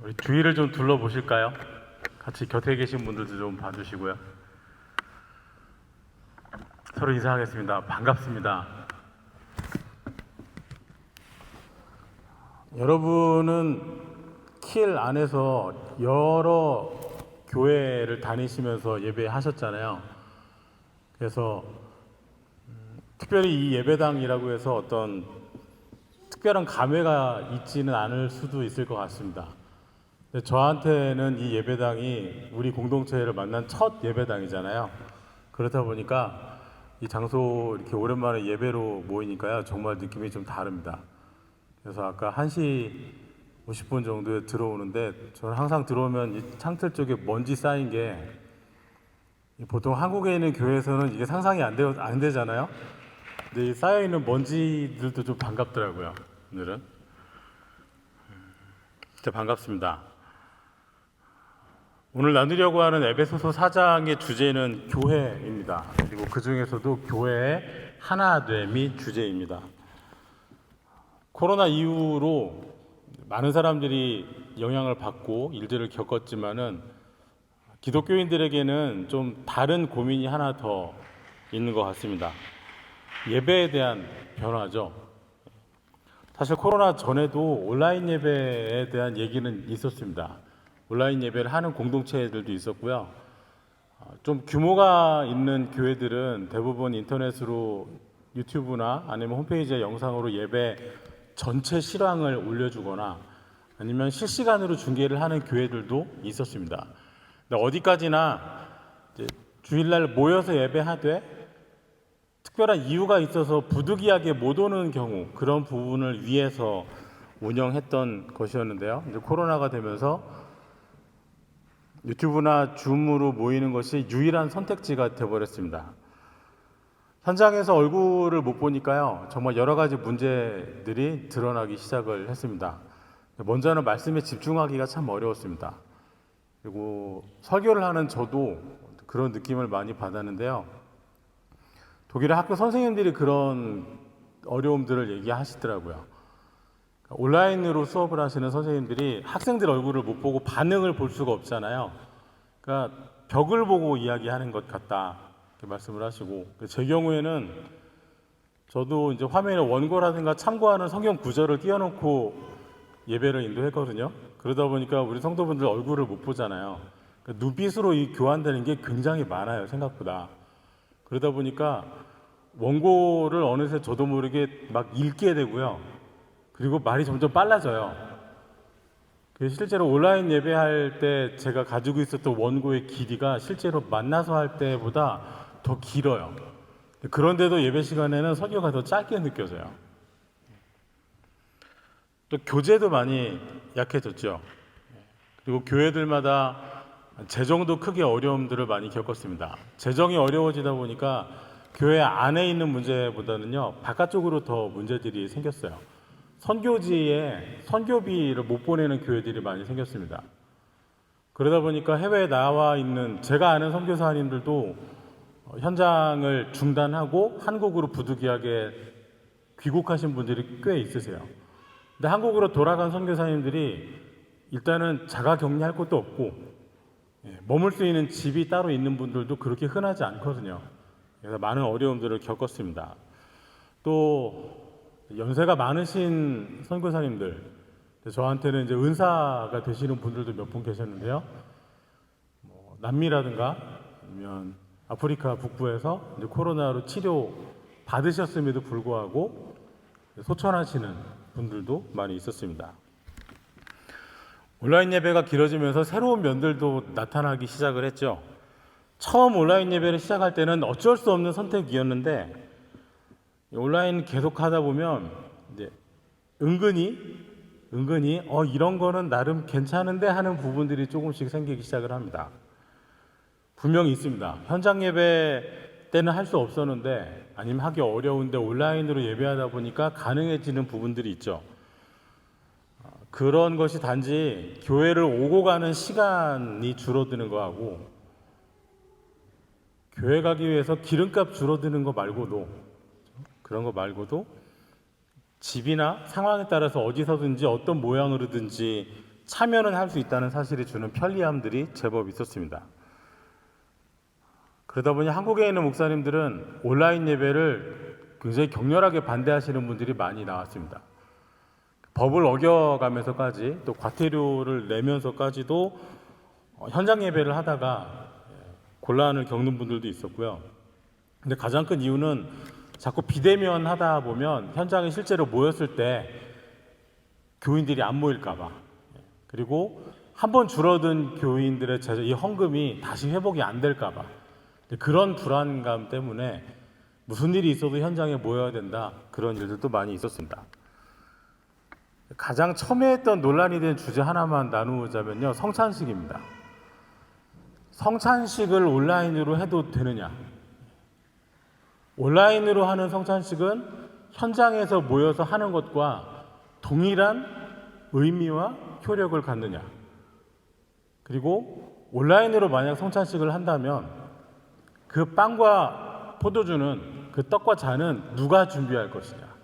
우리 주위를 좀 둘러보실까요? 같이 곁에 계신 분들도 좀 봐주시고요. 서로 인사하겠습니다. 반갑습니다. 여러분은 킬 안에서 여러 교회를 다니시면서 예배하셨잖아요. 그래서 특별히 이 예배당이라고 해서 어떤 특별한 감회가 있지는 않을 수도 있을 것 같습니다. 근데 저한테는 이 예배당이 우리 공동체를 만난 첫 예배당이잖아요. 그렇다 보니까 이 장소 이렇게 오랜만에 예배로 모이니까요, 정말 느낌이 좀 다릅니다. 그래서 아까 1시 50분 정도에 들어오는데, 저는 항상 들어오면 이 창틀 쪽에 먼지 쌓인 게, 보통 한국에 있는 교회에서는 이게 상상이 안 되잖아요. 근데 이 쌓여있는 먼지들도 좀 반갑더라고요. 오늘은 진짜 반갑습니다. 오늘 나누려고 하는 에베소서 4장의 주제는 교회입니다. 그리고 그 중에서도 교회의 하나됨이 주제입니다. 코로나 이후로 많은 사람들이 영향을 받고 일들을 겪었지만은 기독교인들에게는 좀 다른 고민이 하나 더 있는 것 같습니다. 예배에 대한 변화죠. 사실 코로나 전에도 온라인 예배에 대한 얘기는 있었습니다. 온라인 예배를 하는 공동체들도 있었고요. 좀 규모가 있는 교회들은 대부분 인터넷으로 유튜브나 아니면 홈페이지에 영상으로 예배 전체 실황을 올려주거나 아니면 실시간으로 중계를 하는 교회들도 있었습니다. 근데 어디까지나 이제 주일날 모여서 예배하되 특별한 이유가 있어서 부득이하게 못 오는 경우, 그런 부분을 위해서 운영했던 것이었는데요. 이제 코로나가 되면서 유튜브나 줌으로 모이는 것이 유일한 선택지가 되어버렸습니다. 현장에서 얼굴을 못 보니까요, 정말 여러 가지 문제들이 드러나기 시작을 했습니다. 먼저는 말씀에 집중하기가 참 어려웠습니다. 그리고 설교를 하는 저도 그런 느낌을 많이 받았는데요. 독일의 학교 선생님들이 그런 어려움들을 얘기하시더라고요. 온라인으로 수업을 하시는 선생님들이 학생들 얼굴을 못 보고 반응을 볼 수가 없잖아요. 그러니까 벽을 보고 이야기하는 것 같다, 이렇게 말씀을 하시고, 제 경우에는 저도 이제 화면에 원고라든가 참고하는 성경 구절을 띄워놓고 예배를 인도했거든요. 그러다 보니까 우리 성도분들 얼굴을 못 보잖아요. 그러니까 눈빛으로 이 교환되는 게 굉장히 많아요, 생각보다. 그러다 보니까 원고를 어느새 저도 모르게 막 읽게 되고요. 그리고 말이 점점 빨라져요. 실제로 온라인 예배할 때 제가 가지고 있었던 원고의 길이가 실제로 만나서 할 때보다 더 길어요. 그런데도 예배 시간에는 설교가 더 짧게 느껴져요. 또 교재도 많이 약해졌죠. 그리고 교회들마다 재정도 크게 어려움들을 많이 겪었습니다. 재정이 어려워지다 보니까 교회 안에 있는 문제보다는요, 바깥쪽으로 더 문제들이 생겼어요. 선교지에 선교비를 못 보내는 교회들이 많이 생겼습니다. 그러다 보니까 해외에 나와 있는 제가 아는 선교사님들도 현장을 중단하고 한국으로 부득이하게 귀국하신 분들이 꽤 있으세요. 근데 한국으로 돌아간 선교사님들이 일단은 자가 격리할 것도 없고 머물 수 있는 집이 따로 있는 분들도 그렇게 흔하지 않거든요. 그래서 많은 어려움들을 겪었습니다. 또 연세가 많으신 선교사님들, 저한테는 이제 은사가 되시는 분들도 몇 분 계셨는데요. 남미라든가 아니면 아프리카 북부에서 이제 코로나로 치료 받으셨음에도 불구하고 소천하시는 분들도 많이 있었습니다. 온라인 예배가 길어지면서 새로운 면들도 나타나기 시작을 했죠. 처음 온라인 예배를 시작할 때는 어쩔 수 없는 선택이었는데 온라인 계속 하다 보면 이제 은근히 이런 거는 나름 괜찮은데 하는 부분들이 조금씩 생기기 시작을 합니다. 분명히 있습니다. 현장 예배 때는 할 수 없었는데 아니면 하기 어려운데 온라인으로 예배하다 보니까 가능해지는 부분들이 있죠. 그런 것이 단지 교회를 오고 가는 시간이 줄어드는 거하고 교회 가기 위해서 기름값 줄어드는 거 말고도, 그런 거 말고도 집이나 상황에 따라서 어디서든지 어떤 모양으로든지 참여는 할 수 있다는 사실이 주는 편리함들이 제법 있었습니다. 그러다 보니 한국에 있는 목사님들은 온라인 예배를 굉장히 격렬하게 반대하시는 분들이 많이 나왔습니다. 법을 어겨가면서까지 또 과태료를 내면서까지도 현장 예배를 하다가 곤란을 겪는 분들도 있었고요. 근데 가장 큰 이유는 자꾸 비대면 하다 보면 현장에 실제로 모였을 때 교인들이 안 모일까 봐, 그리고 한번 줄어든 교인들의 이 헌금이 다시 회복이 안 될까 봐, 그런 불안감 때문에 무슨 일이 있어도 현장에 모여야 된다, 그런 일들도 많이 있었습니다. 가장 첨예했던 논란이 된 주제 하나만 나누자면요, 성찬식입니다. 성찬식을 온라인으로 해도 되느냐? 온라인으로 하는 성찬식은 현장에서 모여서 하는 것과 동일한 의미와 효력을 갖느냐? 그리고 온라인으로 만약 성찬식을 한다면 그 빵과 포도주는, 그 떡과 잔은 누가 준비할 것이냐?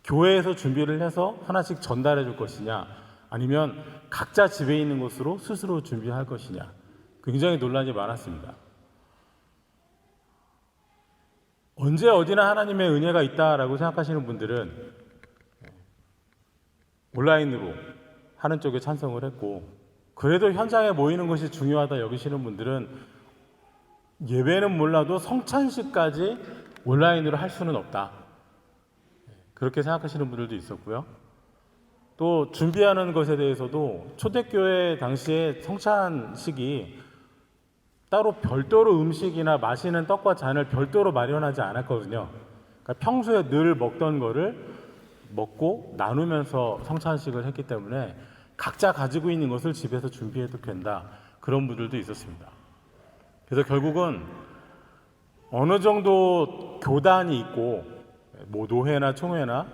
교회에서 준비를 해서 하나씩 전달해 줄 것이냐? 아니면 각자 집에 있는 것으로 스스로 준비할 것이냐? 굉장히 논란이 많았습니다. 언제 어디나 하나님의 은혜가 있다라고 생각하시는 분들은 온라인으로 하는 쪽에 찬성을 했고, 그래도 현장에 모이는 것이 중요하다 여기시는 분들은 예배는 몰라도 성찬식까지 온라인으로 할 수는 없다, 그렇게 생각하시는 분들도 있었고요. 또 준비하는 것에 대해서도 초대교회 당시에 성찬식이 따로 별도로 음식이나 마시는 떡과 잔을 별도로 마련하지 않았거든요. 그러니까 평소에 늘 먹던 거를 먹고 나누면서 성찬식을 했기 때문에 각자 가지고 있는 것을 집에서 준비해도 된다, 그런 분들도 있었습니다. 그래서 결국은 어느 정도 교단이 있고, 뭐 노회나 총회나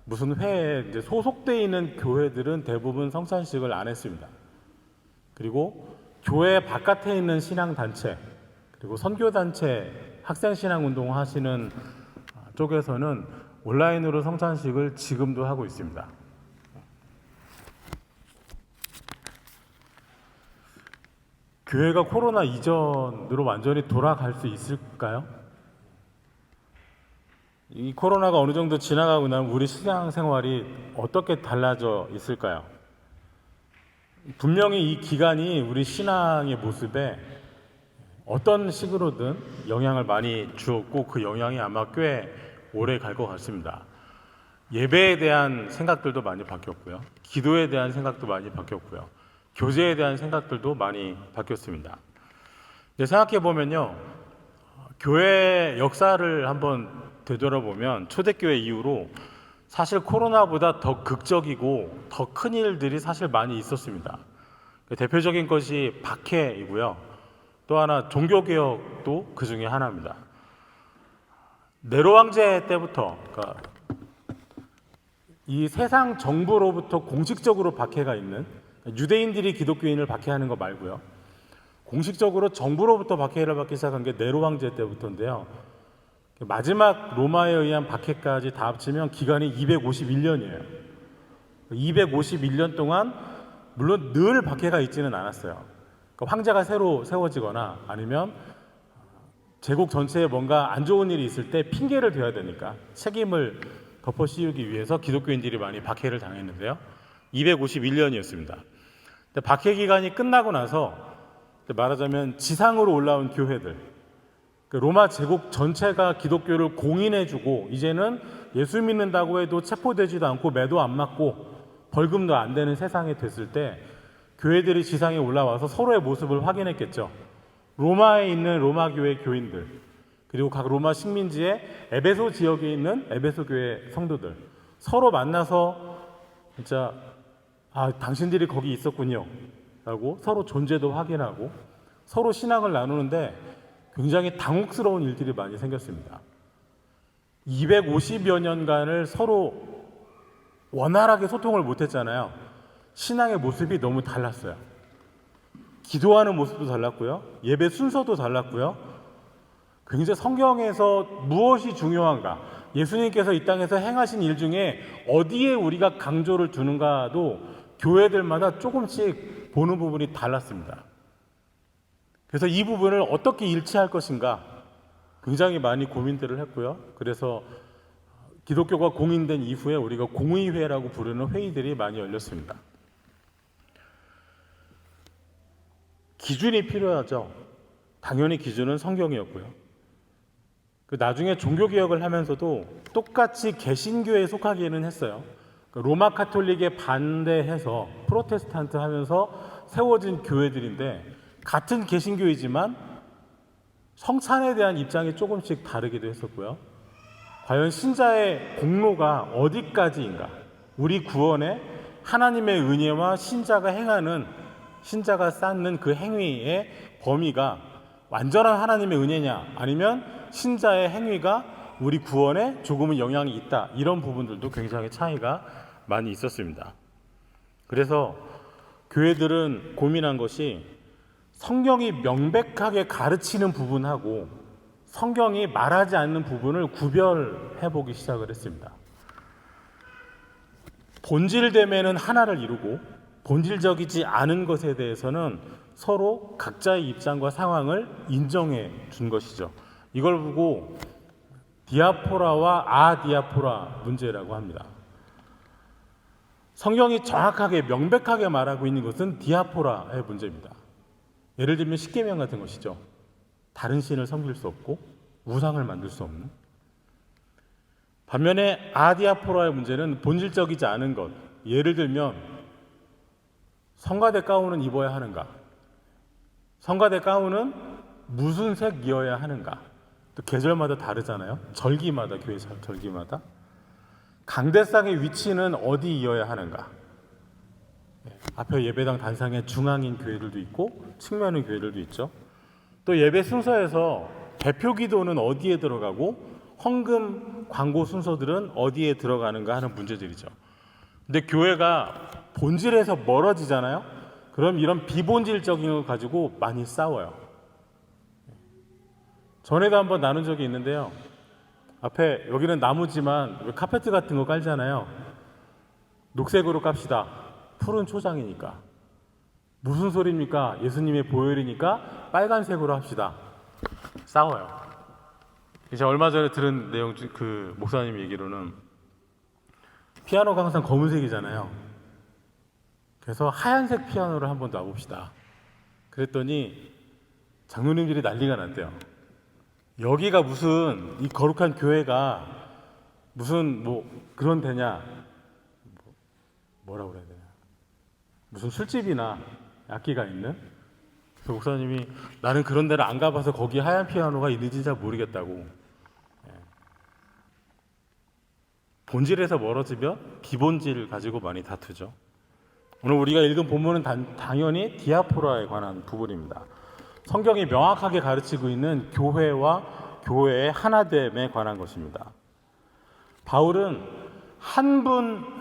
무슨 회에 이제 소속되어 있는 교회들은 대부분 성찬식을 안 했습니다. 그리고 교회 바깥에 있는 신앙단체, 그리고 선교단체, 학생신앙운동 하시는 쪽에서는 온라인으로 성찬식을 지금도 하고 있습니다. 교회가 코로나 이전으로 완전히 돌아갈 수 있을까요? 이 코로나가 어느 정도 지나가고 나면 우리 신앙생활이 어떻게 달라져 있을까요? 분명히 이 기간이 우리 신앙의 모습에 어떤 식으로든 영향을 많이 주었고, 그 영향이 아마 꽤 오래 갈 것 같습니다. 예배에 대한 생각들도 많이 바뀌었고요. 기도에 대한 생각도 많이 바뀌었고요. 교제에 대한 생각들도 많이 바뀌었습니다. 생각해 보면요, 교회 역사를 한번 되돌아보면 초대교회 이후로 사실 코로나보다 더 극적이고 더 큰 일들이 사실 많이 있었습니다. 대표적인 것이 박해이고요. 또 하나 종교개혁도 그 중에 하나입니다. 네로 황제 때부터, 그러니까 이 세상 정부로부터 공식적으로 박해가 있는, 유대인들이 기독교인을 박해하는 거 말고요, 공식적으로 정부로부터 박해를 받기 시작한 게 네로 황제 때부터인데요. 마지막 로마에 의한 박해까지 다 합치면 기간이 251년이에요. 251년 동안 물론 늘 박해가 있지는 않았어요. 그러니까 황제가 새로 세워지거나 아니면 제국 전체에 뭔가 안 좋은 일이 있을 때 핑계를 대야 되니까 책임을 덮어 씌우기 위해서 기독교인들이 많이 박해를 당했는데요. 251년이었습니다. 근데 박해 기간이 끝나고 나서 말하자면 지상으로 올라온 교회들, 로마 제국 전체가 기독교를 공인해주고 이제는 예수 믿는다고 해도 체포되지도 않고 매도 안 맞고 벌금도 안 되는 세상이 됐을 때 교회들이 지상에 올라와서 서로의 모습을 확인했겠죠. 로마에 있는 로마 교회 교인들, 그리고 각 로마 식민지의 에베소 지역에 있는 에베소 교회 성도들 서로 만나서 진짜 당신들이 거기 있었군요 라고 서로 존재도 확인하고 서로 신앙을 나누는데 굉장히 당혹스러운 일들이 많이 생겼습니다. 250여 년간을 서로 원활하게 소통을 못했잖아요. 신앙의 모습이 너무 달랐어요. 기도하는 모습도 달랐고요. 예배 순서도 달랐고요. 굉장히 성경에서 무엇이 중요한가, 예수님께서 이 땅에서 행하신 일 중에 어디에 우리가 강조를 두는가도 교회들마다 조금씩 보는 부분이 달랐습니다. 그래서 이 부분을 어떻게 일치할 것인가 굉장히 많이 고민들을 했고요. 그래서 기독교가 공인된 이후에 우리가 공의회라고 부르는 회의들이 많이 열렸습니다. 기준이 필요하죠. 당연히 기준은 성경이었고요. 나중에 종교개혁을 하면서도 똑같이 개신교에 속하기는 했어요. 로마 카톨릭에 반대해서 프로테스탄트 하면서 세워진 교회들인데 같은 개신교이지만 성찬에 대한 입장이 조금씩 다르기도 했었고요. 과연 신자의 공로가 어디까지인가? 우리 구원에 하나님의 은혜와 신자가 쌓는 그 행위의 범위가 완전한 하나님의 은혜냐, 아니면 신자의 행위가 우리 구원에 조금은 영향이 있다, 이런 부분들도 굉장히 차이가 많이 있었습니다. 그래서 교회들은 고민한 것이 성경이 명백하게 가르치는 부분하고 성경이 말하지 않는 부분을 구별해 보기 시작을 했습니다. 본질됨에는 하나를 이루고 본질적이지 않은 것에 대해서는 서로 각자의 입장과 상황을 인정해 준 것이죠. 이걸 보고 디아포라와 아디아포라 문제라고 합니다. 성경이 정확하게 명백하게 말하고 있는 것은 디아포라의 문제입니다. 예를 들면 십계명 같은 것이죠. 다른 신을 섬길 수 없고 우상을 만들 수 없는. 반면에 아디아포라의 문제는 본질적이지 않은 것. 예를 들면 성가대 가운은 입어야 하는가? 성가대 가운은 무슨 색이어야 하는가? 또 계절마다 다르잖아요. 절기마다, 교회 절기마다. 강대상의 위치는 어디이어야 하는가? 앞에 예배당 단상에 중앙인 교회들도 있고 측면인 교회들도 있죠. 또 예배 순서에서 대표 기도는 어디에 들어가고 헌금 광고 순서들은 어디에 들어가는가 하는 문제들이죠. 근데 교회가 본질에서 멀어지잖아요. 그럼 이런 비본질적인 걸 가지고 많이 싸워요. 전에도 한번 나눈 적이 있는데요. 앞에 여기는 나무지만 카페트 같은 거 깔잖아요. 녹색으로 깝시다. 푸른 초장이니까. 무슨 소리입니까? 예수님의 보혈이니까 빨간색으로 합시다. 싸워요. 이제 얼마 전에 들은 내용, 그 목사님 얘기로는 피아노가 항상 검은색이잖아요. 그래서 하얀색 피아노를 한번 놔봅시다. 그랬더니 장로님들이 난리가 났대요. 여기가 무슨 이 거룩한 교회가 무슨 뭐 그런 데냐, 뭐라고 그래야 되냐, 무슨 술집이나 악기가 있는. 그래서 목사님이 나는 그런 데를 안 가봐서 거기 하얀 피아노가 있는지 잘 모르겠다고. 본질에서 멀어지면 비본질을 가지고 많이 다투죠. 오늘 우리가 읽은 본문은 당연히 디아포라에 관한 부분입니다. 성경이 명확하게 가르치고 있는 교회와 교회의 하나됨에 관한 것입니다. 바울은 한 분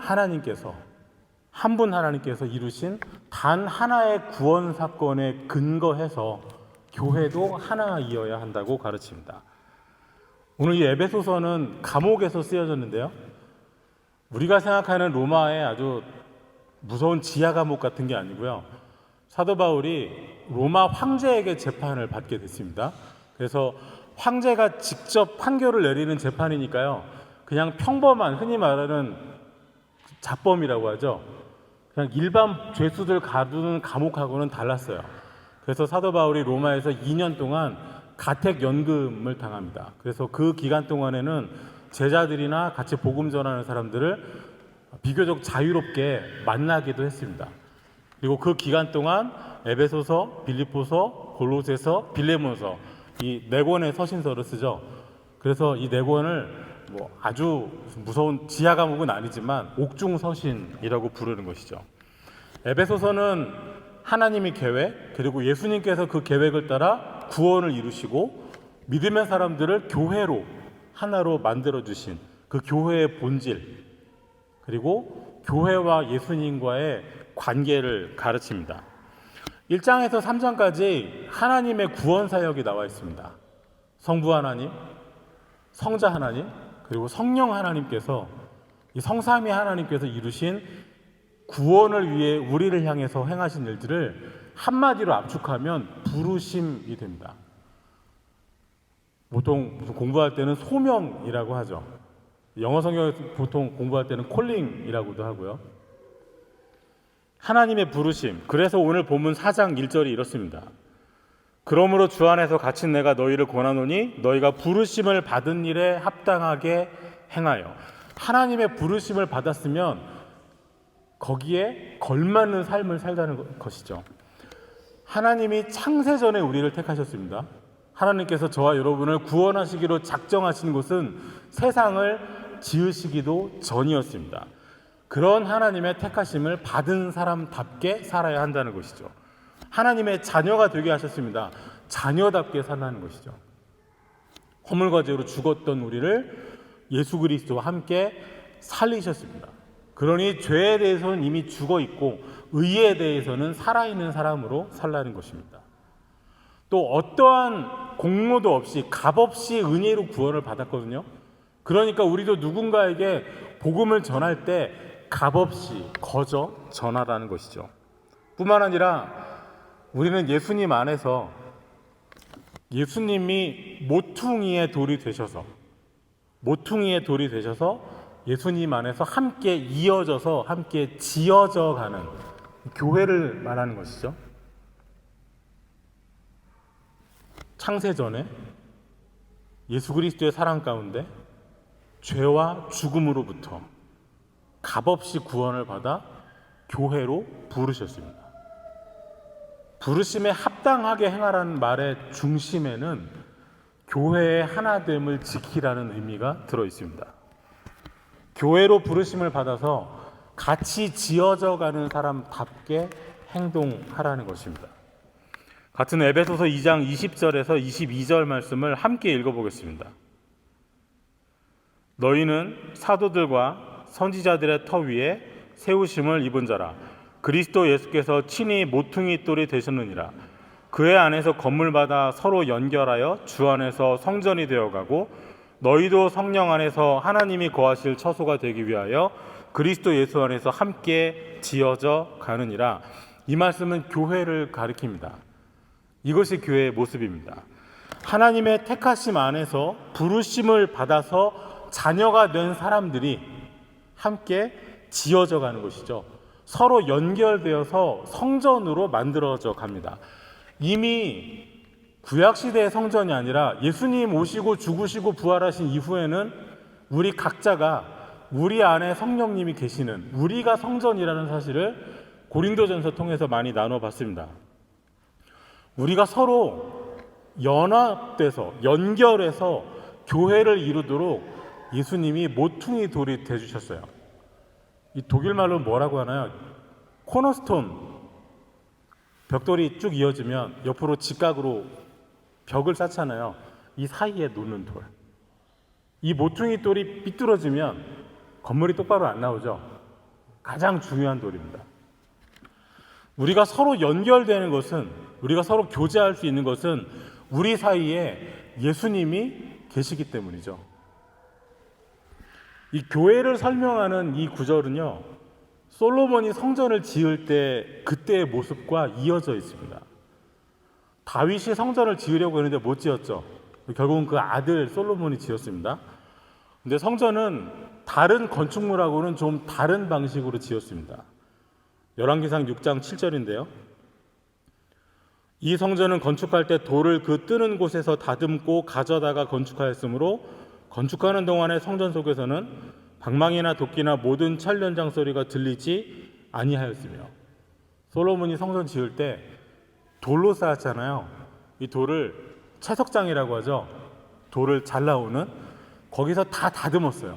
하나님께서 이루신 단 하나의 구원 사건에 근거해서 교회도 하나이어야 한다고 가르칩니다. 오늘 이 에베소서는 감옥에서 쓰여졌는데요. 우리가 생각하는 로마의 아주 무서운 지하 감옥 같은 게 아니고요. 사도 바울이 로마 황제에게 재판을 받게 됐습니다. 그래서 황제가 직접 판결을 내리는 재판이니까요. 그냥 평범한 흔히 말하는 잡범이라고 하죠. 그냥 일반 죄수들 가두는 감옥하고는 달랐어요. 그래서 사도 바울이 로마에서 2년 동안 가택연금을 당합니다. 그래서 그 기간 동안에는 제자들이나 같이 복음 전하는 사람들을 비교적 자유롭게 만나기도 했습니다. 그리고 그 기간 동안 에베소서, 빌립보서, 골로새서, 빌레몬서 이 네 권의 서신서를 쓰죠. 그래서 이 네 권을 뭐 아주 무서운 지하 감옥은 아니지만 옥중 서신이라고 부르는 것이죠. 에베소서는 하나님의 계획, 그리고 예수님께서 그 계획을 따라 구원을 이루시고 믿음의 사람들을 교회로 하나로 만들어 주신 그 교회의 본질, 그리고 교회와 예수님과의 관계를 가르칩니다. 1장에서 3장까지 하나님의 구원 사역이 나와 있습니다. 성부 하나님, 성자 하나님, 그리고 성령 하나님께서 이 성삼위 하나님께서 이루신 구원을 위해 우리를 향해서 행하신 일들을 한마디로 압축하면 부르심이 됩니다. 보통 공부할 때는 소명이라고 하죠. 영어 성경에서 보통 공부할 때는 콜링이라고도 하고요. 하나님의 부르심. 그래서 오늘 본문 4장 1절이 이렇습니다. 그러므로 주 안에서 갇힌 내가 너희를 권하노니 너희가 부르심을 받은 일에 합당하게 행하여. 하나님의 부르심을 받았으면 거기에 걸맞는 삶을 살자는 것이죠. 하나님이 창세전에 우리를 택하셨습니다. 하나님께서 저와 여러분을 구원하시기로 작정하신 것은 세상을 지으시기도 전이었습니다. 그런 하나님의 택하심을 받은 사람답게 살아야 한다는 것이죠. 하나님의 자녀가 되게 하셨습니다. 자녀답게 살라는 것이죠. 허물과 죄로 죽었던 우리를 예수 그리스도와 함께 살리셨습니다. 그러니 죄에 대해서는 이미 죽어 있고 의에 대해서는 살아있는 사람으로 살라는 것입니다. 또 어떠한 공로도 없이 값없이 은혜로 구원을 받았거든요. 그러니까 우리도 누군가에게 복음을 전할 때 값없이 거저 전하라는 것이죠. 뿐만 아니라 우리는 예수님 안에서 예수님이 모퉁이의 돌이 되셔서 예수님 안에서 함께 이어져서 함께 지어져 가는 교회를 말하는 것이죠. 창세전에 예수 그리스도의 사랑 가운데 죄와 죽음으로부터 값없이 구원을 받아 교회로 부르셨습니다. 부르심에 합당하게 행하라는 말의 중심에는 교회의 하나됨을 지키라는 의미가 들어 있습니다. 교회로 부르심을 받아서 같이 지어져 가는 사람답게 행동하라는 것입니다. 같은 에베소서 2장 20절에서 22절 말씀을 함께 읽어보겠습니다. 너희는 사도들과 선지자들의 터 위에 세우심을 입은 자라. 그리스도 예수께서 친히 모퉁이 돌이 되셨느니라. 그의 안에서 건물마다 서로 연결하여 주 안에서 성전이 되어가고 너희도 성령 안에서 하나님이 거하실 처소가 되기 위하여 그리스도 예수 안에서 함께 지어져 가느니라. 이 말씀은 교회를 가리킵니다. 이것이 교회의 모습입니다. 하나님의 택하심 안에서 부르심을 받아서 자녀가 된 사람들이 함께 지어져 가는 것이죠. 서로 연결되어서 성전으로 만들어져 갑니다. 이미 구약시대의 성전이 아니라 예수님 오시고 죽으시고 부활하신 이후에는 우리 각자가 우리 안에 성령님이 계시는 우리가 성전이라는 사실을 고린도전서 통해서 많이 나눠봤습니다. 우리가 서로 연합돼서 연결해서 교회를 이루도록 예수님이 모퉁이 돌이 되주셨어요. 이 독일 말로 뭐라고 하나요? 코너스톤, 벽돌이 쭉 이어지면 옆으로 직각으로 벽을 쌓잖아요. 이 사이에 놓는 돌. 이 모퉁이 돌이 삐뚤어지면 건물이 똑바로 안 나오죠. 가장 중요한 돌입니다. 우리가 서로 연결되는 것은, 우리가 서로 교제할 수 있는 것은 우리 사이에 예수님이 계시기 때문이죠. 이 교회를 설명하는 이 구절은요, 솔로몬이 성전을 지을 때 그때의 모습과 이어져 있습니다. 다윗이 성전을 지으려고 했는데 못 지었죠. 결국은 그 아들 솔로몬이 지었습니다. 근데 성전은 다른 건축물하고는 좀 다른 방식으로 지었습니다. 열왕기상 6장 7절인데요. 이 성전은 건축할 때 돌을 그 뜨는 곳에서 다듬고 가져다가 건축하였으므로 건축하는 동안에 성전 속에서는 방망이나 도끼나 모든 철 연장 소리가 들리지 아니하였으며, 솔로몬이 성전 지을 때 돌로 쌓았잖아요. 이 돌을 채석장이라고 하죠. 돌을 잘 나오는, 거기서 다 다듬었어요.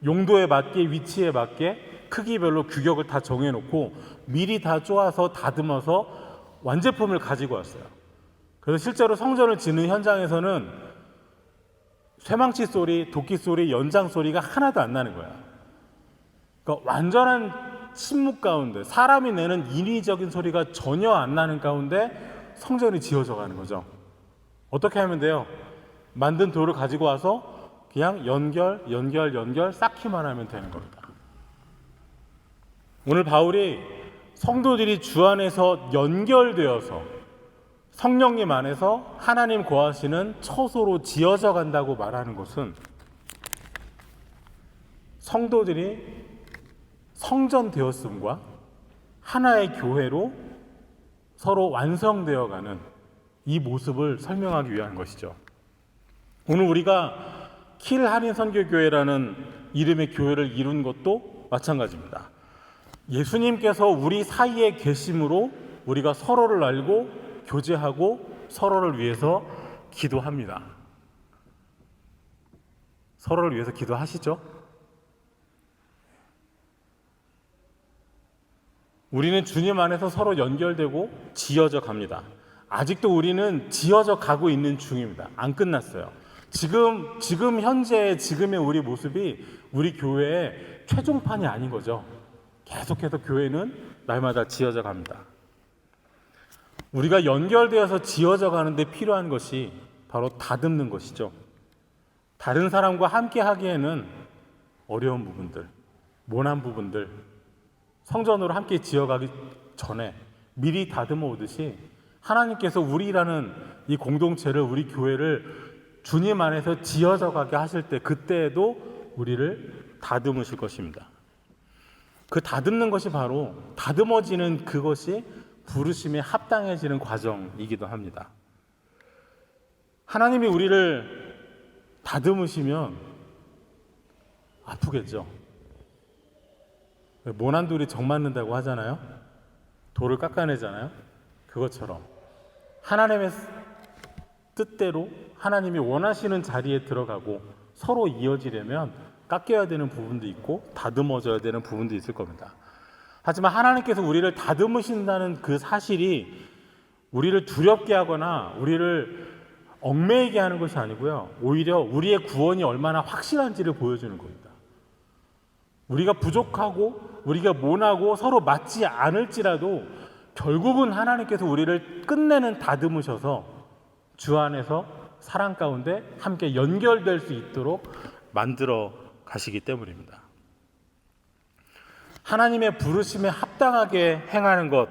용도에 맞게, 위치에 맞게 크기별로 규격을 다 정해놓고 미리 다 쪼아서 다듬어서 완제품을 가지고 왔어요. 그래서 실제로 성전을 짓는 현장에서는 쇠망치 소리, 도끼 소리, 연장 소리가 하나도 안 나는 거야. 그러니까 완전한 침묵 가운데, 사람이 내는 인위적인 소리가 전혀 안 나는 가운데 성전이 지어져 가는 거죠. 어떻게 하면 돼요? 만든 돌을 가지고 와서 그냥 연결 쌓기만 하면 되는 겁니다. 오늘 바울이 성도들이 주 안에서 연결되어서 성령님 안에서 하나님 거하시는 처소로 지어져 간다고 말하는 것은 성도들이 성전되었음과 하나의 교회로 서로 완성되어가는 이 모습을 설명하기 위한 것이죠. 오늘 우리가 킬 한인 선교교회라는 이름의 교회를 이룬 것도 마찬가지입니다. 예수님께서 우리 사이에 계심으로 우리가 서로를 알고 교제하고 서로를 위해서 기도합니다. 서로를 위해서 기도하시죠? 우리는 주님 안에서 서로 연결되고 지어져 갑니다. 아직도 우리는 지어져 가고 있는 중입니다. 안 끝났어요. 지금 현재 지금의 우리 모습이 우리 교회의 최종판이 아닌 거죠. 계속해서 교회는 날마다 지어져 갑니다. 우리가 연결되어서 지어져 가는데 필요한 것이 바로 다듬는 것이죠. 다른 사람과 함께 하기에는 어려운 부분들, 모난 부분들, 성전으로 함께 지어가기 전에 미리 다듬어 오듯이 하나님께서 우리라는 이 공동체를, 우리 교회를 주님 안에서 지어져 가게 하실 때 그때에도 우리를 다듬으실 것입니다. 그 다듬는 것이 바로 다듬어지는 그것이 부르심에 합당해지는 과정이기도 합니다. 하나님이 우리를 다듬으시면 아프겠죠. 모난 돌이 정 맞는다고 하잖아요. 돌을 깎아내잖아요. 그것처럼 하나님의 뜻대로 하나님이 원하시는 자리에 들어가고 서로 이어지려면 깎여야 되는 부분도 있고 다듬어져야 되는 부분도 있을 겁니다. 하지만 하나님께서 우리를 다듬으신다는 그 사실이 우리를 두렵게 하거나 우리를 얽매이게 하는 것이 아니고요. 오히려 우리의 구원이 얼마나 확실한지를 보여주는 겁니다. 우리가 부족하고 우리가 모나고 서로 맞지 않을지라도 결국은 하나님께서 우리를 끝내는 다듬으셔서 주 안에서 사랑 가운데 함께 연결될 수 있도록 만들어 가시기 때문입니다. 하나님의 부르심에 합당하게 행하는 것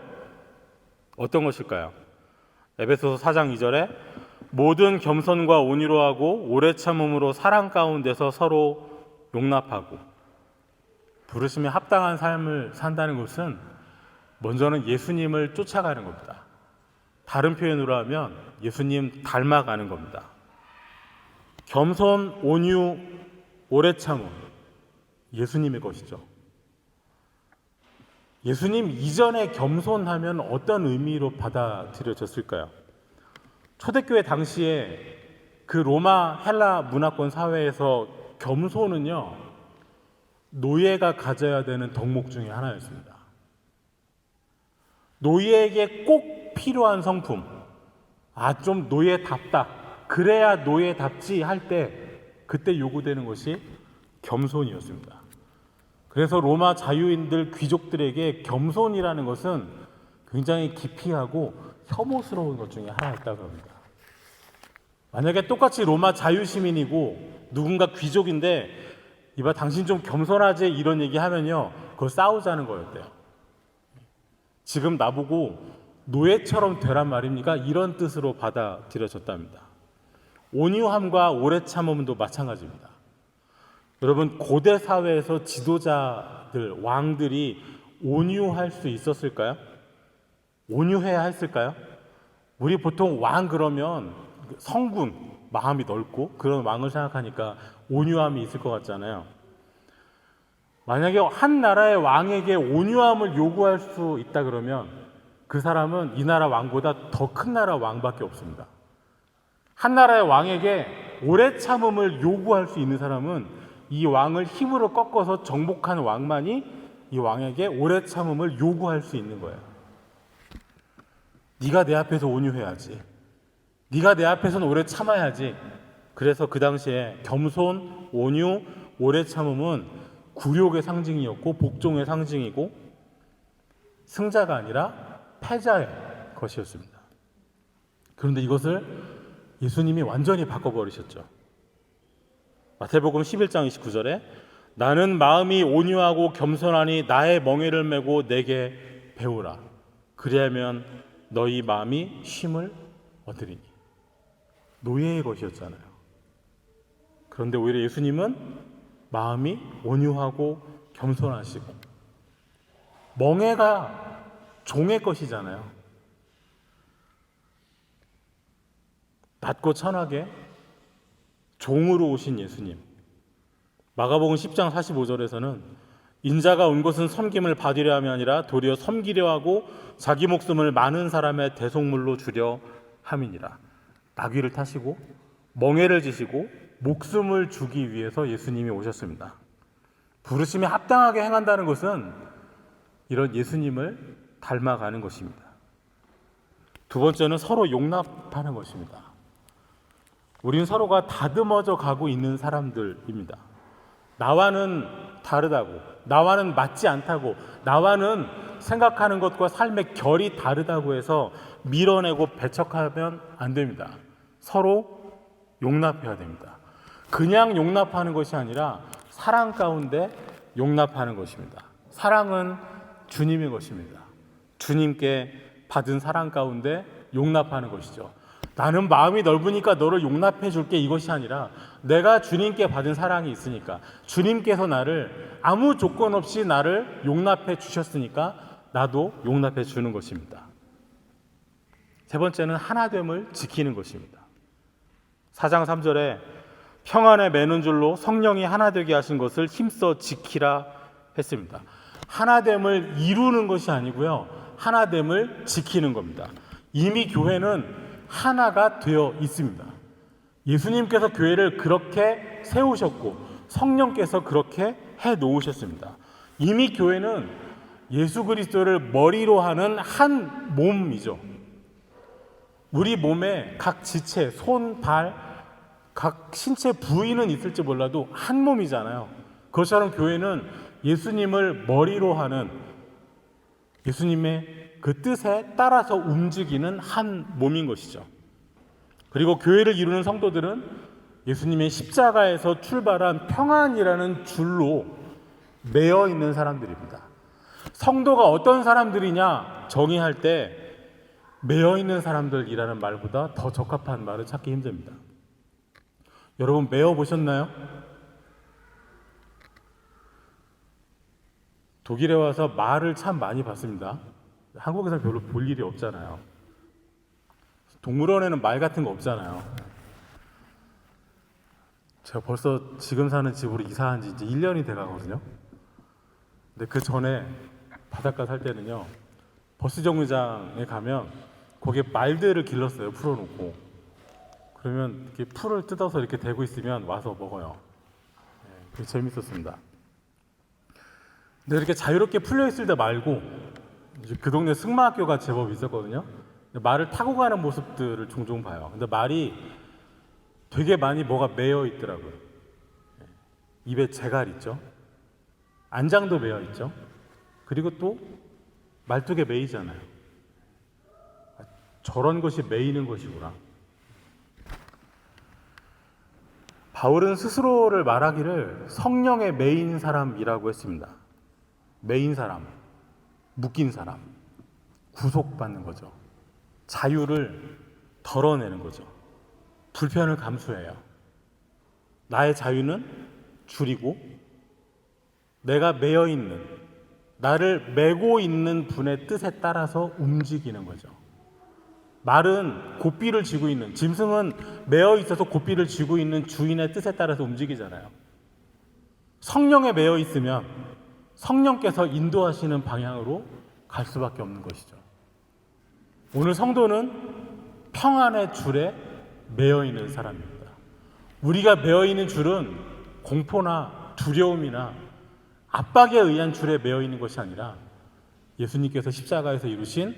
어떤 것일까요? 에베소서 4장 2절에 모든 겸손과 온유로 하고 오래 참음으로 사랑 가운데서 서로 용납하고, 부르심에 합당한 삶을 산다는 것은 먼저는 예수님을 쫓아가는 겁니다. 다른 표현으로 하면 예수님 닮아가는 겁니다. 겸손, 온유, 오래 참음, 예수님의 것이죠. 예수님 이전에 겸손하면 어떤 의미로 받아들여졌을까요? 초대교회 당시에 그 로마 헬라 문화권 사회에서 겸손은요, 노예가 가져야 되는 덕목 중에 하나였습니다. 노예에게 꼭 필요한 성품, 좀 노예답다, 그래야 노예답지 할 때 그때 요구되는 것이 겸손이었습니다. 그래서 로마 자유인들, 귀족들에게 겸손이라는 것은 굉장히 기피하고 혐오스러운 것 중에 하나였다고 합니다. 만약에 똑같이 로마 자유시민이고 누군가 귀족인데 이봐 당신 좀 겸손하지 이런 얘기하면요, 그거 싸우자는 거였대요. 지금 나보고 노예처럼 되란 말입니까? 이런 뜻으로 받아들여졌답니다. 온유함과 오래 참음도 마찬가지입니다. 여러분, 고대 사회에서 지도자들, 왕들이 온유할 수 있었을까요? 온유해야 했을까요? 우리 보통 왕 그러면 성군, 마음이 넓고 그런 왕을 생각하니까 온유함이 있을 것 같잖아요. 만약에 한 나라의 왕에게 온유함을 요구할 수 있다 그러면 그 사람은 이 나라 왕보다 더 큰 나라 왕밖에 없습니다. 한 나라의 왕에게 오래 참음을 요구할 수 있는 사람은 이 왕을 힘으로 꺾어서 정복한 왕만이 이 왕에게 오래 참음을 요구할 수 있는 거예요. 네가 내 앞에서 온유해야지. 네가 내 앞에서는 오래 참아야지. 그래서 그 당시에 겸손, 온유, 오래 참음은 굴욕의 상징이었고 복종의 상징이고 승자가 아니라 패자의 것이었습니다. 그런데 이것을 예수님이 완전히 바꿔버리셨죠. 마태복음 11장 29절에 나는 마음이 온유하고 겸손하니 나의 멍에를 메고 내게 배우라. 그리하면 너희 마음이 쉼을 얻으리니. 노예의 것이었잖아요. 그런데 오히려 예수님은 마음이 온유하고 겸손하시고, 멍에가 종의 것이잖아요. 낮고 천하게 종으로 오신 예수님. 마가복음 10장 45절에서는 인자가 온 것은 섬김을 받으려 함이 아니라 도리어 섬기려 하고 자기 목숨을 많은 사람의 대속물로 주려 함이니라. 나귀를 타시고 멍에를 지시고 목숨을 주기 위해서 예수님이 오셨습니다. 부르심에 합당하게 행한다는 것은 이런 예수님을 닮아가는 것입니다. 두 번째는 서로 용납하는 것입니다. 우린 서로가 다듬어져 가고 있는 사람들입니다. 나와는 다르다고, 나와는 맞지 않다고, 나와는 생각하는 것과 삶의 결이 다르다고 해서 밀어내고 배척하면 안 됩니다. 서로 용납해야 됩니다. 그냥 용납하는 것이 아니라 사랑 가운데 용납하는 것입니다. 사랑은 주님의 것입니다. 주님께 받은 사랑 가운데 용납하는 것이죠. 나는 마음이 넓으니까 너를 용납해 줄게, 이것이 아니라 내가 주님께 받은 사랑이 있으니까, 주님께서 나를 아무 조건 없이 나를 용납해 주셨으니까 나도 용납해 주는 것입니다. 세 번째는 하나됨을 지키는 것입니다. 4장 3절에 평안에 매는 줄로 성령이 하나 되게 하신 것을 힘써 지키라 했습니다. 하나됨을 이루는 것이 아니고요, 하나됨을 지키는 겁니다. 이미 교회는 하나가 되어 있습니다. 예수님께서 교회를 그렇게 세우셨고 성령께서 그렇게 해 놓으셨습니다. 이미 교회는 예수 그리스도를 머리로 하는 한 몸이죠. 우리 몸에 각 지체, 손, 발, 각 신체 부위는 있을지 몰라도 한 몸이잖아요. 그것처럼 교회는 예수님을 머리로 하는, 예수님의 그 뜻에 따라서 움직이는 한 몸인 것이죠. 그리고 교회를 이루는 성도들은 예수님의 십자가에서 출발한 평안이라는 줄로 매어 있는 사람들입니다. 성도가 어떤 사람들이냐 정의할 때 매어 있는 사람들이라는 말보다 더 적합한 말을 찾기 힘듭니다. 여러분, 매어 보셨나요? 독일에 와서 말을 참 많이 봤습니다. 한국에서 별로 볼 일이 없잖아요. 동물원에는 말 같은 거 없잖아요. 제가 벌써 지금 사는 집으로 이사한 지 이제 1년이 돼 가거든요. 근데 그 전에 바닷가 살 때는요, 버스 정류장에 가면 거기에 말들을 길렀어요. 풀어놓고. 그러면 이렇게 풀을 뜯어서 이렇게 대고 있으면 와서 먹어요. 그게 재밌었습니다. 근데 이렇게 자유롭게 풀려 있을 때 말고, 이제 그 동네 승마학교가 제법 있었거든요. 말을 타고 가는 모습들을 종종 봐요. 근데 말이 되게 많이 뭐가 매여 있더라고요. 입에 재갈 있죠. 안장도 매여 있죠. 그리고 또 말뚝에 매이잖아요. 저런 것이 매이는 것이구나. 바울은 스스로를 말하기를 성령에 매인 사람이라고 했습니다. 매인 사람, 묶인 사람, 구속받는 거죠. 자유를 덜어내는 거죠. 불편을 감수해요. 나의 자유는 줄이고 내가 매여 있는, 나를 매고 있는 분의 뜻에 따라서 움직이는 거죠. 말은 고삐를 쥐고 있는, 짐승은 매어 있어서 고삐를 쥐고 있는 주인의 뜻에 따라서 움직이잖아요. 성령에 매여 있으면 성령께서 인도하시는 방향으로 갈 수밖에 없는 것이죠. 오늘 성도는 평안의 줄에 매여 있는 사람입니다. 우리가 매여 있는 줄은 공포나 두려움이나 압박에 의한 줄에 매여 있는 것이 아니라 예수님께서 십자가에서 이루신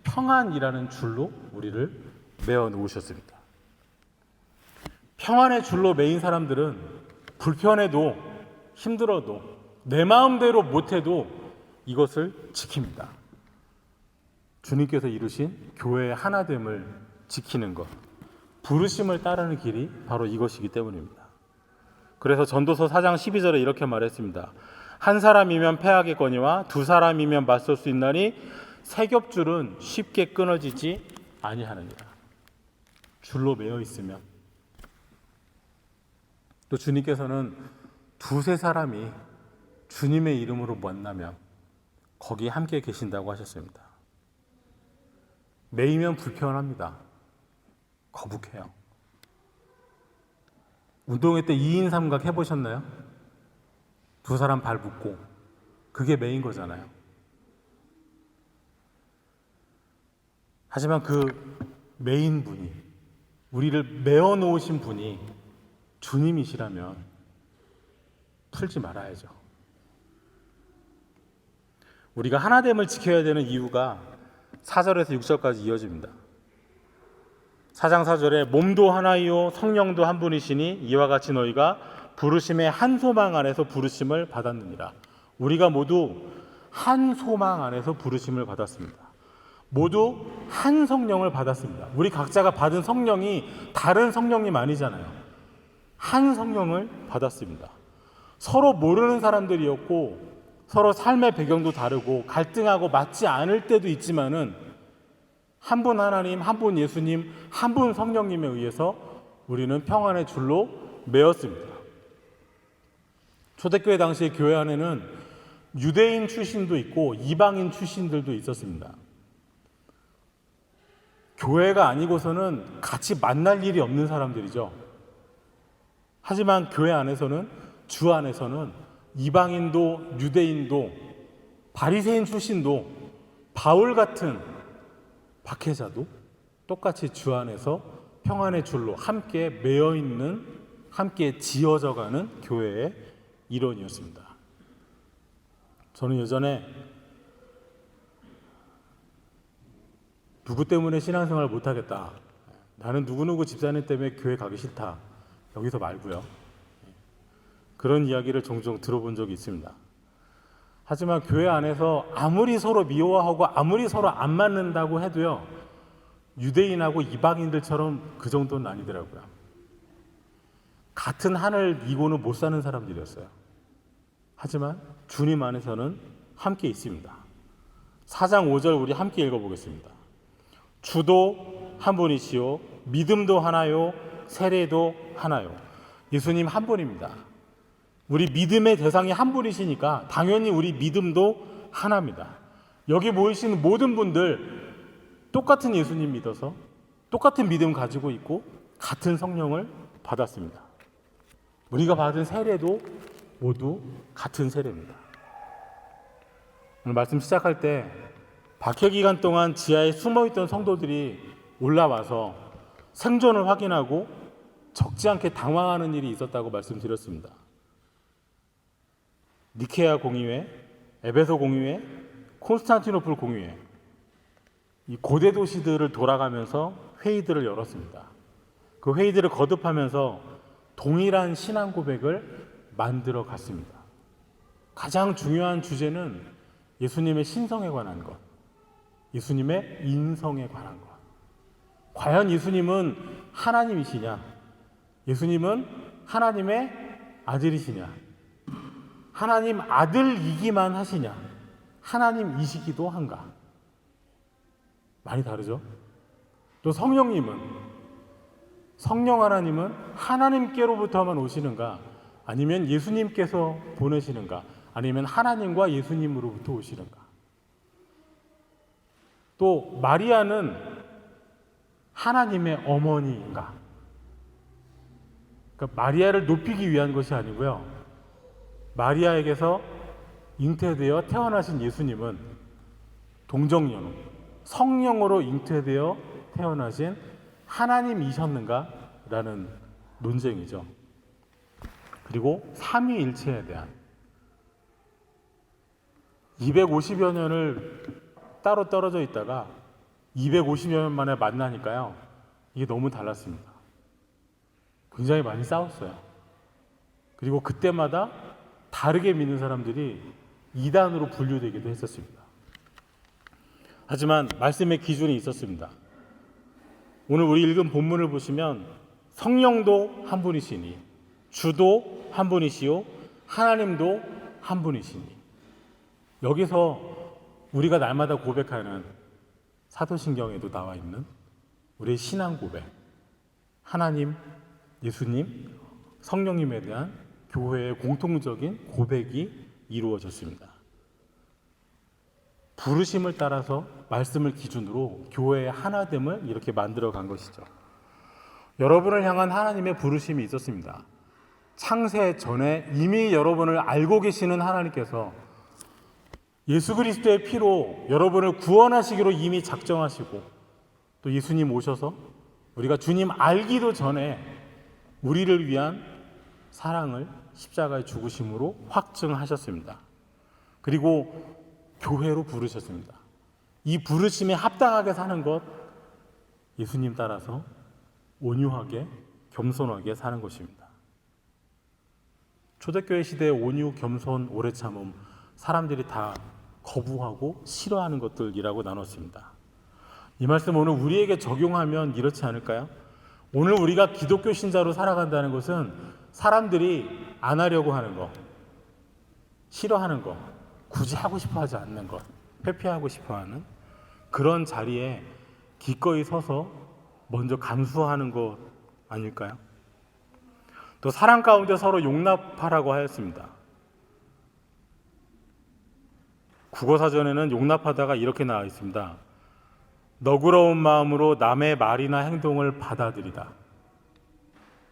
평안이라는 줄로 우리를 매어 놓으셨습니다. 평안의 줄로 매인 사람들은 불편해도 힘들어도 내 마음대로 못해도 이것을 지킵니다. 주님께서 이루신 교회의 하나됨을 지키는 것, 부르심을 따르는 길이 바로 이것이기 때문입니다. 그래서 전도서 4장 12절에 이렇게 말했습니다. 한 사람이면 패하겠거니와 두 사람이면 맞설 수 있나니 세 겹줄은 쉽게 끊어지지 아니하느니라. 줄로 매어 있으면. 또 주님께서는 두세 사람이 주님의 이름으로 만나면 거기 함께 계신다고 하셨습니다. 매이면 불편합니다. 거북해요. 운동회 때 2인 삼각 해보셨나요? 두 사람 발 묶고 그게 매인 거잖아요. 하지만 그 매인 분이, 우리를 메어 놓으신 분이 주님이시라면 풀지 말아야죠. 우리가 하나됨을 지켜야 되는 이유가 4절에서 6절까지 이어집니다. 4장 4절에 몸도 하나이요 성령도 한 분이시니 이와 같이 너희가 부르심의 한 소망 안에서 부르심을 받았느니라. 우리가 모두 한 소망 안에서 부르심을 받았습니다. 모두 한 성령을 받았습니다. 우리 각자가 받은 성령이 다른 성령님 아니잖아요. 한 성령을 받았습니다. 서로 모르는 사람들이었고 서로 삶의 배경도 다르고 갈등하고 맞지 않을 때도 있지만은 한 분 하나님, 한 분 예수님, 한 분 성령님에 의해서 우리는 평안의 줄로 매었습니다. 초대교회 당시의 교회 안에는 유대인 출신도 있고 이방인 출신들도 있었습니다. 교회가 아니고서는 같이 만날 일이 없는 사람들이죠. 하지만 교회 안에서는, 주 안에서는 이방인도 유대인도 바리새인 출신도 바울 같은 박해자도 똑같이 주 안에서 평안의 줄로 함께 매여 있는, 함께 지어져가는 교회의 일원이었습니다. 저는 예전에 누구 때문에 신앙생활을 못하겠다, 나는 누구누구 집사님 때문에 교회 가기 싫다, 여기서 말고요, 그런 이야기를 종종 들어본 적이 있습니다. 하지만 교회 안에서 아무리 서로 미워하고 아무리 서로 안 맞는다고 해도요, 유대인하고 이방인들처럼 그 정도는 아니더라고요. 같은 하늘 이고는 못 사는 사람들이었어요. 하지만 주님 안에서는 함께 있습니다. 4장 5절 우리 함께 읽어보겠습니다. 주도 한 분이시요 믿음도 하나요 세례도 하나요. 예수님 한 분입니다. 우리 믿음의 대상이 한 분이시니까 당연히 우리 믿음도 하나입니다. 여기 모이시는 모든 분들 똑같은 예수님 믿어서 똑같은 믿음 가지고 있고 같은 성령을 받았습니다. 우리가 받은 세례도 모두 같은 세례입니다. 오늘 말씀 시작할 때 박해 기간 동안 지하에 숨어있던 성도들이 올라와서 생존을 확인하고 적지 않게 당황하는 일이 있었다고 말씀드렸습니다. 니케아 공의회, 에베소 공의회, 콘스탄티노플 공의회, 이 고대 도시들을 돌아가면서 회의들을 열었습니다. 그 회의들을 거듭하면서 동일한 신앙 고백을 만들어 갔습니다. 가장 중요한 주제는 예수님의 신성에 관한 것, 예수님의 인성에 관한 것. 과연 예수님은 하나님이시냐? 예수님은 하나님의 아들이시냐? 하나님 아들이기만 하시냐? 하나님이시기도 한가? 많이 다르죠? 또 성령님은, 성령 하나님은 하나님께로부터만 오시는가? 아니면 예수님께서 보내시는가? 아니면 하나님과 예수님으로부터 오시는가? 또 마리아는 하나님의 어머니인가? 그러니까 마리아를 높이기 위한 것이 아니고요, 마리아에게서 잉태되어 태어나신 예수님은 동정연우, 성령으로 잉태되어 태어나신 하나님이셨는가? 라는 논쟁이죠. 그리고 삼위일체에 대한 250여 년을 따로 떨어져 있다가 250여 년 만에 만나니까요, 이게 너무 달랐습니다. 굉장히 많이 싸웠어요. 그리고 그때마다 다르게 믿는 사람들이 이단으로 분류되기도 했었습니다. 하지만 말씀의 기준이 있었습니다. 오늘 우리 읽은 본문을 보시면 성령도 한 분이시니 주도 한 분이시요 하나님도 한 분이시니. 여기서 우리가 날마다 고백하는 사도신경에도 나와 있는 우리의 신앙 고백, 하나님, 예수님, 성령님에 대한 교회의 공통적인 고백이 이루어졌습니다. 부르심을 따라서 말씀을 기준으로 교회의 하나됨을 이렇게 만들어간 것이죠. 여러분을 향한 하나님의 부르심이 있었습니다. 창세 전에 이미 여러분을 알고 계시는 하나님께서 예수 그리스도의 피로 여러분을 구원하시기로 이미 작정하시고, 또 예수님 오셔서 우리가 주님 알기도 전에 우리를 위한 사랑을 십자가의 죽으심으로 확증하셨습니다. 그리고 교회로 부르셨습니다. 이 부르심에 합당하게 사는 것, 예수님 따라서 온유하게 겸손하게 사는 것입니다. 초대교회 시대의 온유, 겸손, 오래 참음, 사람들이 다 거부하고 싫어하는 것들이라고 나눴습니다. 이 말씀 오늘 우리에게 적용하면 이렇지 않을까요? 오늘 우리가 기독교 신자로 살아간다는 것은 사람들이 안 하려고 하는 것, 싫어하는 것, 굳이 하고 싶어 하지 않는 것, 회피하고 싶어 하는 그런 자리에 기꺼이 서서 먼저 감수하는 것 아닐까요? 또 사랑 가운데 서로 용납하라고 하였습니다. 국어사전에는 용납하다가 이렇게 나와 있습니다. 너그러운 마음으로 남의 말이나 행동을 받아들이다.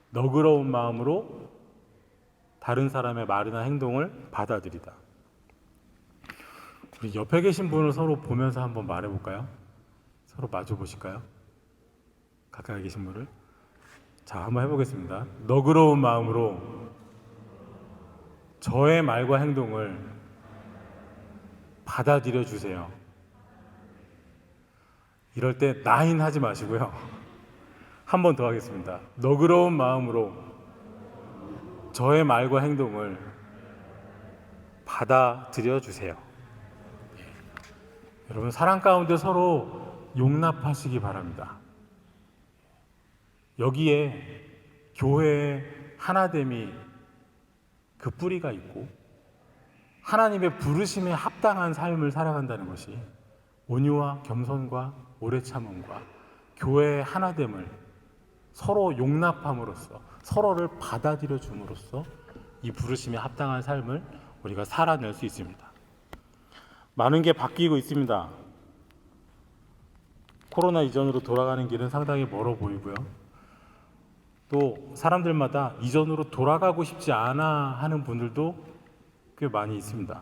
너그러운 마음으로 다른 사람의 말이나 행동을 받아들이다. 우리 옆에 계신 분을 서로 보면서 한번 말해볼까요? 서로 마주 보실까요? 가까이 계신 분을. 자, 한번 해보겠습니다. 너그러운 마음으로 저의 말과 행동을 받아들여 주세요. 이럴 때 나인 하지 마시고요. 한 번 더 하겠습니다. 너그러운 마음으로 저의 말과 행동을 받아들여 주세요. 여러분, 사랑 가운데 서로 용납하시기 바랍니다. 여기에 교회의 하나됨이 그 뿌리가 있고 하나님의 부르심에 합당한 삶을 살아간다는 것이 온유와 겸손과 오래 참음과 교회의 하나됨을 서로 용납함으로써 서로를 받아들여 줌으로써 이 부르심에 합당한 삶을 우리가 살아낼 수 있습니다. 많은 게 바뀌고 있습니다. 코로나 이전으로 돌아가는 길은 상당히 멀어 보이고요. 또 사람들마다 이전으로 돌아가고 싶지 않아 하는 분들도 꽤 많이 있습니다.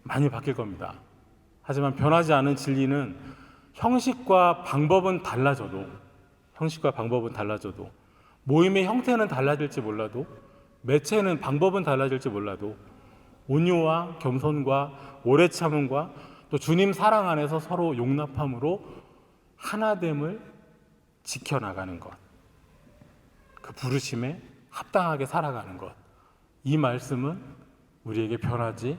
많이 바뀔 겁니다. 하지만 변하지 않은 진리는 형식과 방법은 달라져도 모임의 형태는 달라질지 몰라도 매체는 방법은 달라질지 몰라도 온유와 겸손과 오래 참음과 또 주님 사랑 안에서 서로 용납함으로 하나됨을 지켜나가는 것, 그 부르심에 합당하게 살아가는 것, 이 말씀은 우리에게 변하지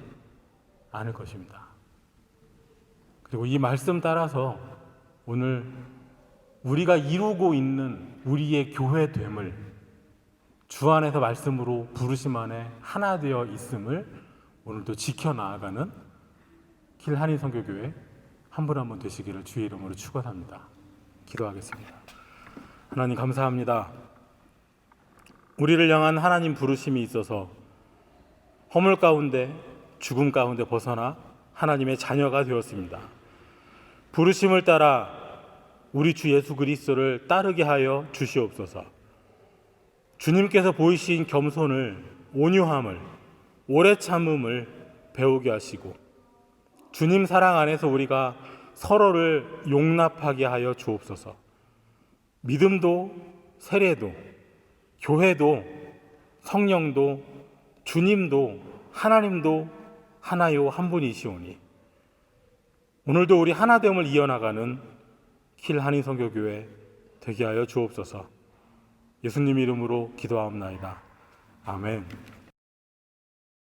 않을 것입니다. 그리고 이 말씀 따라서 오늘 우리가 이루고 있는 우리의 교회됨을 주 안에서 말씀으로 부르심 안에 하나 되어 있음을 오늘도 지켜나가는 길 한인선교교회 한 분 한 분 되시기를 주의 이름으로 축원합니다. 기도하겠습니다. 하나님 감사합니다. 우리를 향한 하나님 부르심이 있어서 허물 가운데 죽음 가운데 벗어나 하나님의 자녀가 되었습니다. 부르심을 따라 우리 주 예수 그리스도를 따르게 하여 주시옵소서. 주님께서 보이신 겸손을, 온유함을, 오래 참음을 배우게 하시고 주님 사랑 안에서 우리가 서로를 용납하게 하여 주옵소서. 믿음도 세례도 교회도 성령도 주님도 하나님도 하나요 한 분이시오니 오늘도 우리 하나됨을 이어나가는 킬 한인선교교회 되게 하여 주옵소서. 예수님 이름으로 기도하옵나이다. 아멘.